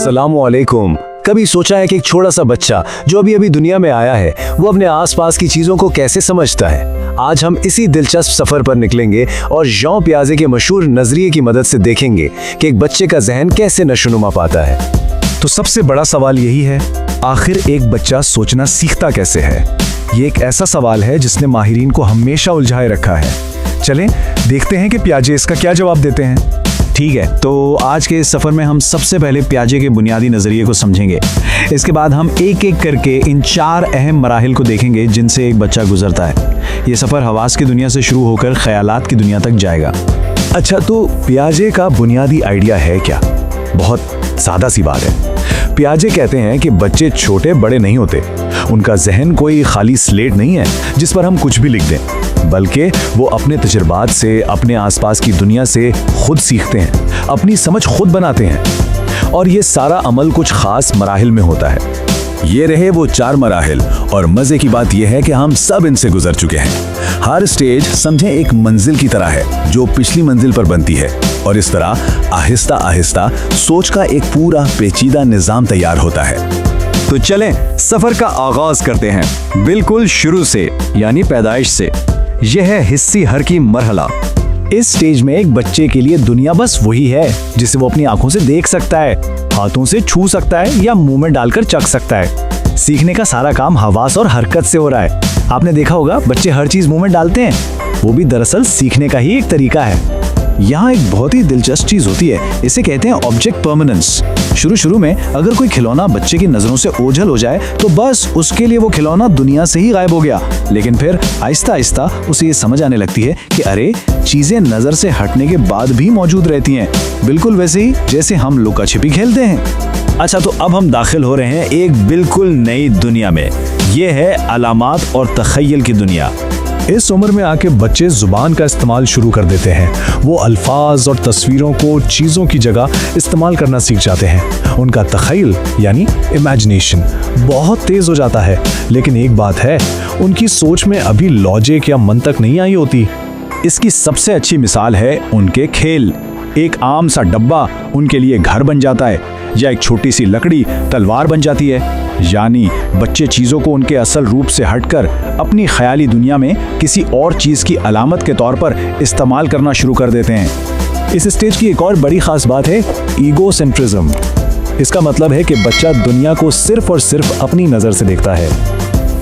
अस्सलामुअलैकुम। कभी सोचा है कि एक छोटा सा बच्चा जो अभी अभी दुनिया में आया है वो अपने आसपास की चीजों को कैसे समझता है? आज हम इसी दिलचस्प सफर पर निकलेंगे और जॉन पियाजे के मशहूर नजरिए की मदद से देखेंगे कि एक बच्चे का जहन कैसे नशोनुमा पाता है। तो सबसे बड़ा सवाल यही है, आखिर एक बच्चा सोचना सीखता कैसे है? ये एक ऐसा सवाल है जिसने माहिरीन को हमेशा उलझाए रखा है। चलें देखते हैं कि पियाजे इसका क्या जवाब देते हैं। ठीक है, तो आज के इस सफ़र में हम सबसे पहले पियाजे के बुनियादी नज़रिए को समझेंगे। इसके बाद हम एक एक करके इन 4 अहम मराहिल को देखेंगे जिनसे एक बच्चा गुजरता है। ये सफ़र हवास की दुनिया से शुरू होकर ख्यालात की दुनिया तक जाएगा। अच्छा, तो पियाजे का बुनियादी आइडिया है क्या? बहुत सादा सी बात है। पियाजे कहते हैं कि बच्चे छोटे बड़े नहीं होते, उनका जहन कोई खाली स्लेट नहीं है जिस पर हम कुछ भी लिख दें, बल्कि वो अपने तजुर्बात से, अपने आसपास की दुनिया से खुद सीखते हैं, अपनी समझ खुद बनाते हैं। और ये सारा अमल कुछ खास मराहिल में होता है। ये रहे वो 4 मराहिल, और मजे की बात यह है कि हम सब इनसे गुजर चुके हैं। हर स्टेज समझें एक मंजिल की तरह है जो पिछली मंजिल पर बनती है, और इस तरह आहिस्ता आहिस्ता सोच का एक पूरा पेचीदा निजाम तैयार होता है। तो चलें सफ़र का आगाज करते हैं बिल्कुल शुरू से, यानी पैदाइश से। यह है हिस्सी हर की मरहला। इस स्टेज में एक बच्चे के लिए दुनिया बस वही है जिसे वो अपनी आंखों से देख सकता है, हाथों से छू सकता है या मुंह में डालकर चख सकता है। सीखने का सारा काम हवास और हरकत से हो रहा है। आपने देखा होगा बच्चे हर चीज मुंह में डालते हैं, वो भी दरअसल सीखने का ही एक तरीका है। यहाँ एक बहुत ही दिलचस्प चीज होती है, इसे कहते हैं ऑब्जेक्ट परमानेंस। शुरू में अगर कोई खिलौना बच्चे की नजरों से ओझल हो जाए तो बस उसके लिए वो खिलौना दुनिया से ही गायब हो गया, लेकिन फिर आहिस्ता आहिस्ता उसे ये समझ आने लगती है कि अरे चीजें नजर से हटने के बाद भी मौजूद रहती हैं, बिल्कुल वैसे ही जैसे हम लुका छिपी खेलते हैं। अच्छा, तो अब हम दाखिल हो रहे हैं एक बिल्कुल नई दुनिया में। ये है अलामात और तख़य्युल की दुनिया। इस उम्र में आके बच्चे जुबान का इस्तेमाल शुरू कर देते हैं। वो अल्फाज और तस्वीरों को चीज़ों की जगह इस्तेमाल करना सीख जाते हैं। उनका तख़य्युल यानी इमेजिनेशन बहुत तेज़ हो जाता है, लेकिन एक बात है, उनकी सोच में अभी लॉजिक या मंतक नहीं आई होती। इसकी सबसे अच्छी मिसाल है उनके खेल। एक आम सा डब्बा उनके लिए घर बन जाता है, या एक छोटी सी लकड़ी तलवार बन जाती है। यानी बच्चे चीज़ों को उनके असल रूप से हटकर अपनी ख्याली दुनिया में किसी और चीज़ की अलामत के तौर पर इस्तेमाल करना शुरू कर देते हैं। इस स्टेज की एक और बड़ी खास बात है ईगोसेंट्रिज्म। इसका मतलब है कि बच्चा दुनिया को सिर्फ और सिर्फ अपनी नज़र से देखता है।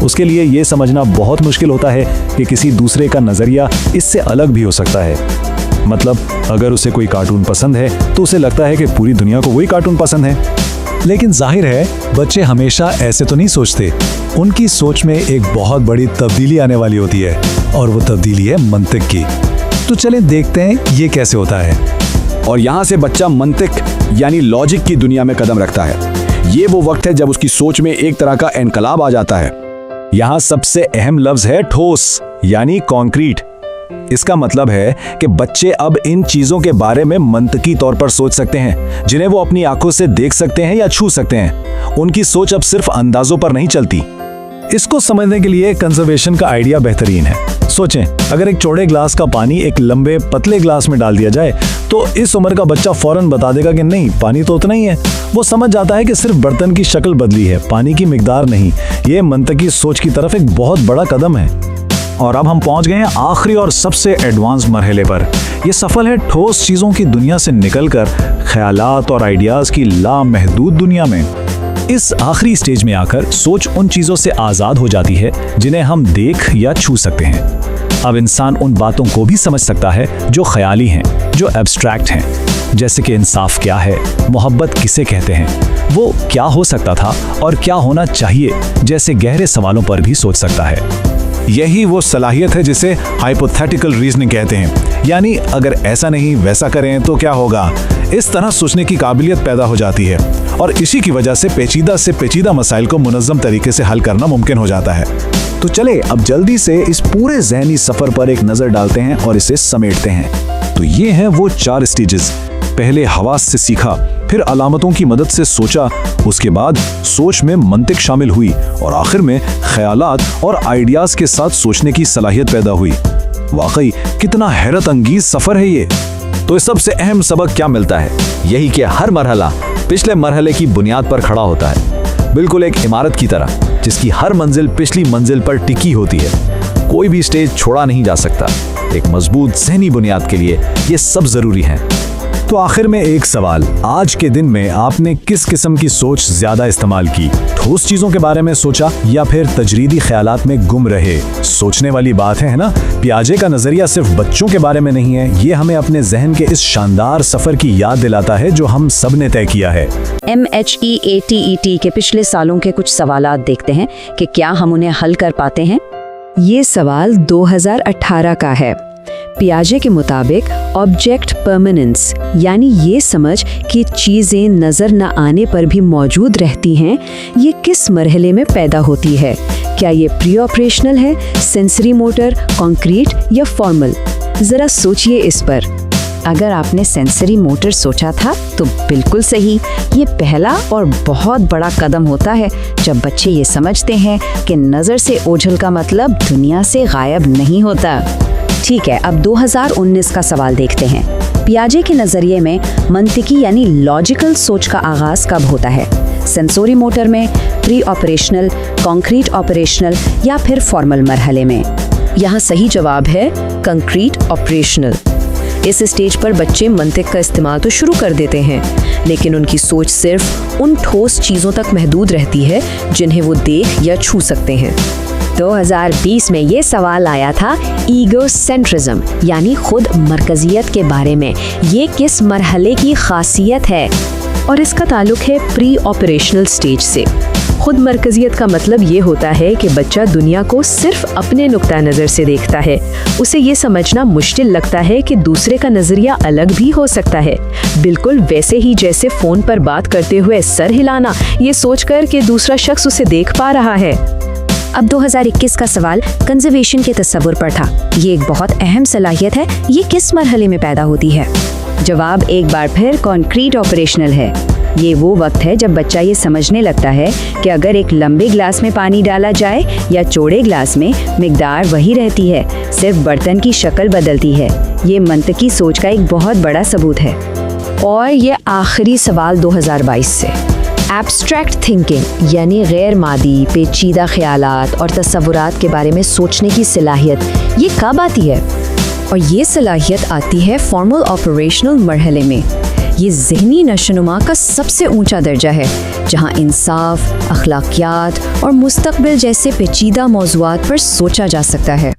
उसके लिए ये समझना बहुत मुश्किल होता है कि किसी दूसरे का नज़रिया इससे अलग भी हो सकता है। मतलब अगर उसे कोई कार्टून पसंद है तो उसे लगता है कि पूरी दुनिया को वही कार्टून पसंद है। लेकिन जाहिर है बच्चे हमेशा ऐसे तो नहीं सोचते। उनकी सोच में एक बहुत बड़ी तब्दीली आने वाली होती है, और वो तब्दीली है मंतिक की। तो चलें देखते हैं ये कैसे होता है। और यहाँ से बच्चा मंतिक यानी लॉजिक की दुनिया में कदम रखता है। ये वो वक्त है जब उसकी सोच में एक तरह का इनकलाब आ जाता है। यहाँ सबसे अहम लफ्ज है ठोस यानी कॉन्क्रीट। इसका मतलब है कि बच्चे अब इन चीजों के बारे में मंतकी तौर पर सोच सकते हैं, जिन्हें वो अपनी आंखों से देख सकते हैं या छू सकते हैं। उनकी सोच अब सिर्फ अंदाजों पर नहीं चलती। इसको समझने के लिए कंजर्वेशन का आइडिया बेहतरीन है। सोचें, अगर एक चौड़े ग्लास का पानी एक लंबे पतले ग्लास में डाल दिया जाए तो इस उम्र का बच्चा फौरन बता देगा कि नहीं, पानी तो उतना ही है। वो समझ जाता है कि सिर्फ बर्तन की शक्ल बदली है, पानी की मिकदार नहीं। ये मंतकी सोच की तरफ एक बहुत बड़ा कदम है। और अब हम पहुंच गए हैं आखिरी और सबसे एडवांस मरहले पर। यह सफर है ठोस चीज़ों की दुनिया से निकलकर ख्यालात और आइडियाज़ की लामहदूद दुनिया में। इस आखिरी स्टेज में आकर सोच उन चीज़ों से आज़ाद हो जाती है जिन्हें हम देख या छू सकते हैं। अब इंसान उन बातों को भी समझ सकता है जो ख्याली हैं, जो एब्स्ट्रैक्ट हैं, जैसे कि इंसाफ क्या है, मोहब्बत किसे कहते हैं, वो क्या हो सकता था और क्या होना चाहिए जैसे गहरे सवालों पर भी सोच सकता है। यही वो सलाहियत है जिसे हाइपोथेटिकल रीजनिंग कहते हैं, यानी अगर ऐसा नहीं वैसा करें तो क्या होगा। इस तरह सोचने की काबिलियत पैदा हो जाती है, और इसी की वजह से पेचीदा मसाइल को मुनज़्ज़म तरीके से हल करना मुमकिन हो जाता है। तो चले अब जल्दी से इस पूरे ज़हनी सफ़र पर एक नज़र डालते हैं और इसे समेटते हैं। तो ये हैं वो 4 स्टेजेस। पहले हवास से सीखा, फिर अलामतों की मदद से सोचा, उसके बाद सोच में मंतिक शामिल हुई, और आखिर में ख्यालात और आइडियाज़ के साथ सोचने की सलाहियत पैदा हुई। वाकई कितना हैरत अंगीज सफ़र है ये। तो इस सबसे अहम सबक क्या मिलता है? यही कि हर मरहला पिछले मरहले की बुनियाद पर खड़ा होता है, बिल्कुल एक इमारत की तरह जिसकी हर मंजिल पिछली मंजिल पर टिकी होती है। कोई भी स्टेज छोड़ा नहीं जा सकता। एक मजबूत ज़हनी बुनियाद के लिए ये सब जरूरी है। तो आखिर में एक सवाल, आज के दिन में आपने किस किस्म की सोच ज्यादा इस्तेमाल की? ठोस चीजों के बारे में सोचा या फिर तजरीदी ख्यालात में गुम रहे? सोचने वाली बात है ना। पियाजे का नजरिया सिर्फ बच्चों के बारे में नहीं है, ये हमें अपने जहन के इस शानदार सफर की याद दिलाता है जो हम सब ने तय किया है। MHEATET के पिछले सालों के कुछ सवालात देखते हैं कि क्या हम उन्हें हल कर पाते हैं। ये सवाल 2018 का है। पियाजे के मुताबिक ऑब्जेक्ट परमानेंस यानी ये समझ कि चीज़ें नज़र न आने पर भी मौजूद रहती हैं, ये किस मरहले में पैदा होती है? क्या ये प्री ऑपरेशनल है, सेंसरी मोटर, कॉन्क्रीट या फॉर्मल? ज़रा सोचिए इस पर। अगर आपने सेंसरी मोटर सोचा था तो बिल्कुल सही। ये पहला और बहुत बड़ा कदम होता है जब बच्चे ये समझते हैं कि नज़र से ओझल का मतलब दुनिया से गायब नहीं होता। ठीक है, अब 2019 का सवाल देखते हैं। पियाजे के नज़रिए में मंतिकी यानी लॉजिकल सोच का आगाज़ कब होता है? सेंसरी मोटर में, प्री ऑपरेशनल, कॉन्क्रीट ऑपरेशनल या फिर फॉर्मल मरहले में? यहाँ सही जवाब है कंक्रीट ऑपरेशनल। इस स्टेज पर बच्चे मंतिक का इस्तेमाल तो शुरू कर देते हैं, लेकिन उनकी सोच सिर्फ उन ठोस चीज़ों तक महदूद रहती है जिन्हें वो देख या छू सकते हैं। 2020 में ये सवाल आया था ईगोसेंट्रिज्म यानी खुद मरकजियत के बारे में। ये किस मरहले की खासियत है? और इसका ताल्लुक है प्री ऑपरेशनल स्टेज से। खुद मरकजियत का मतलब ये होता है कि बच्चा दुनिया को सिर्फ अपने नुक्ता नज़र से देखता है। उसे ये समझना मुश्किल लगता है कि दूसरे का नज़रिया अलग भी हो सकता है, बिल्कुल वैसे ही जैसे फ़ोन पर बात करते हुए सर हिलाना ये सोचकर कि दूसरा शख्स उसे देख पा रहा है। अब 2021 का सवाल कंजर्वेशन के तस्वुर पर था। ये एक बहुत अहम सलाहियत है। ये किस मरहले में पैदा होती है? जवाब एक बार फिर कॉन्क्रीट ऑपरेशनल है। ये वो वक्त है जब बच्चा ये समझने लगता है कि अगर एक लंबे ग्लास में पानी डाला जाए या चौड़े ग्लास में, मिकदार वही रहती है, सिर्फ बर्तन की शक्ल बदलती है। ये मंतकी सोच का एक बहुत बड़ा सबूत है। और ये आखिरी सवाल 2022 से, एब्स्ट्रैक्ट थिंकिंग यानी गैर मादी पेचीदा ख्यालात और तस्वुरात के बारे में सोचने की सलाहियत, ये कब आती है? और ये सलाहियत आती है फॉर्मल ऑपरेशनल मरहले में। ये ज़हनी नशोनुमा का सबसे ऊंचा दर्जा है, जहां इंसाफ, अखलाकियात और मुस्तकबिल जैसे पेचीदा मौज़ूआत पर सोचा जा सकता है।